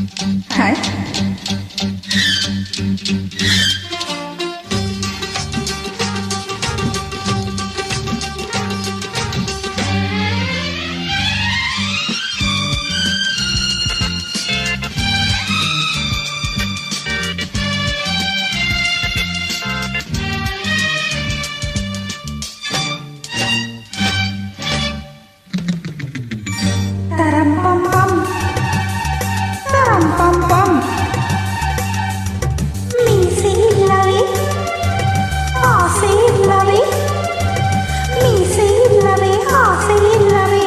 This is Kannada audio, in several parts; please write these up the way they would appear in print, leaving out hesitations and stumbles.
Hi. Taram pam pam, taram pam pam. ಮೀಸೆ ಇಲ್ಲವೇ ಆಸೆ ಇಲ್ಲವೇ ಮೀಸೆ ಇಲ್ಲವೇ ಆಸೆ ಇಲ್ಲವೇ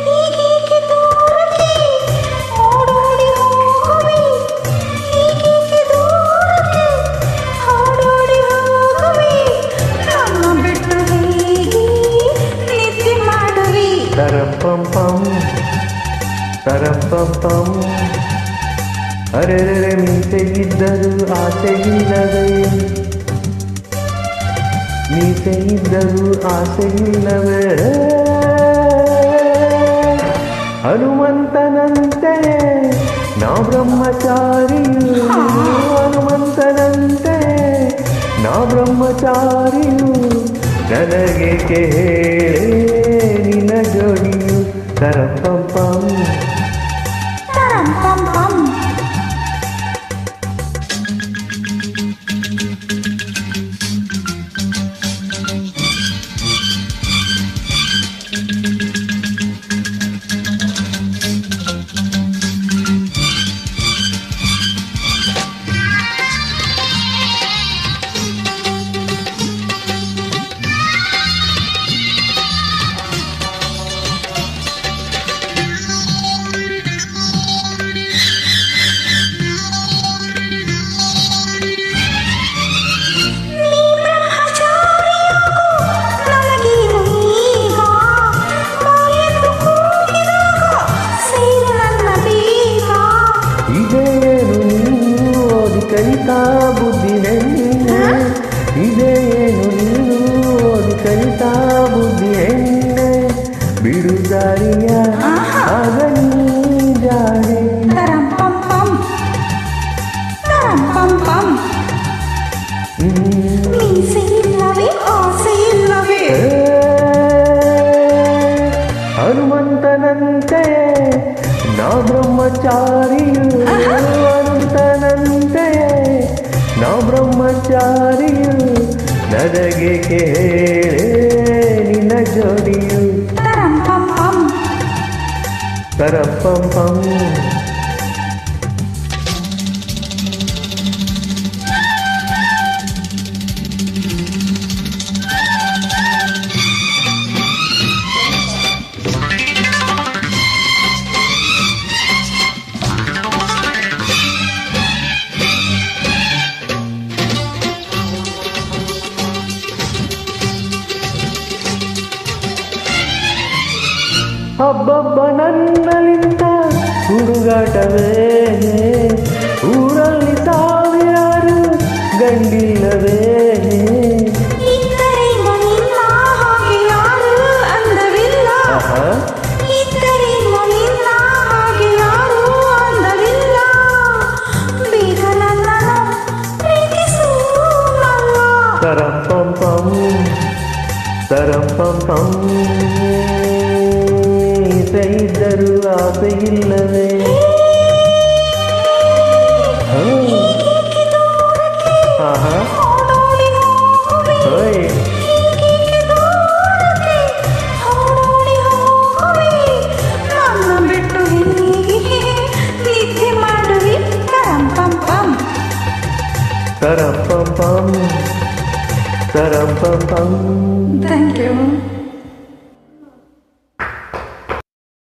ಹೀಗೇಕೆ ದೂರಕ್ಕೆ ಓಡೋಡಿ ಹೋಗುವೆ ಹೀಗೇಕೆ ದೂರಕ್ಕೆ ಓಡೋಡಿ ಹೋಗುವೆ ನನ್ನ ಬಿಟ್ಟು ಹೇಗೆ ನಿದ್ದೆ ಮಾಡುವೆ ತರಪಂ ಪಂ ತರಪಂ ಪಂ ಅರೆರೆ ಮೀಸೆಗಿದ್ದರು ಆಸೆಯಿಲ್ಲವೇ ಮೀಸೆಗಿದ್ದರು ಆಸೆಯಿಲ್ಲವೇ ಹನುಮಂತನಂತೆ ನಾ ಬ್ರಹ್ಮಚಾರಿಯು ಹನುಮಂತನಂತೆ ನಾ ಬ್ರಹ್ಮಚಾರಿಯು ನನಗೆ ಕೇಳೆ ನಿನ್ನ ಜೋಡಿಯು ತರಪಂ ಪಂ taram pam pam. ಕಲಿತಾ ಬುದ್ಧಿ ಹೆಣ್ಣೆ ಇದೇನು ನೀನು ಓದಿ ಕಲಿತಾ ಬುದ್ಧಿ ಹೆಣ್ಣೆ ಬಿಡುದಾರಿಯ ಆಗ ನೀ ಜಾಣೆ Taram pam pam, taram pam pam. ಮೀಸೆ ಇಲ್ಲವೇ ಆಸೆ ಇಲ್ಲವೇ ಹನುಮಂತನಂತೆ ನಾ ಬ್ರಹ್ಮಚಾರಿಯು ಹನುಮಂತನಂತೆ ನಾ ಬ್ರಹ್ಮಚಾರಿಯು ನನಗೆ ಕೇಳೆ ನಿನ್ನ ಜೋಡಿಯು taram pam pam. ತರಪಂ ಪಂ ಹಬ್ಬಬ್ಬ ನನ್ನಲಿಂದ ಹುಡುಗಾಟವೇ ಊರಲ್ಲಿ ಸಾವಿರಾರು ಗಂಡಿಲ್ಲವೇ ಇದ್ದರೇನು ನಿನ್ನ ಹಾಗೆ ಯಾರು ಅಂದವಿಲ್ಲ ಇದ್ದರೇನು ನಿನ್ನ ಹಾಗೆ ಯಾರು ಅಂದವಿಲ್ಲ ಬೇಗ ನನ್ನನ್ನು ಪ್ರೀತಿಸು ನನ್ನ ತರಪಂ ಪಂ ತರಪಂ ಪಂ ಇದ್ದರು ಆಸೆಯಿಲ್ಲವೇ ಆಹಾ ಓಯ್ ನನ್ನ ಬಿಟ್ಟು ಹೀಗೆ ನಿದ್ದೆ ಮಾಡುವೆ taram pam pam. ತರಪಂ ಪಂ ತರಪಂ ಪಂ Thank you.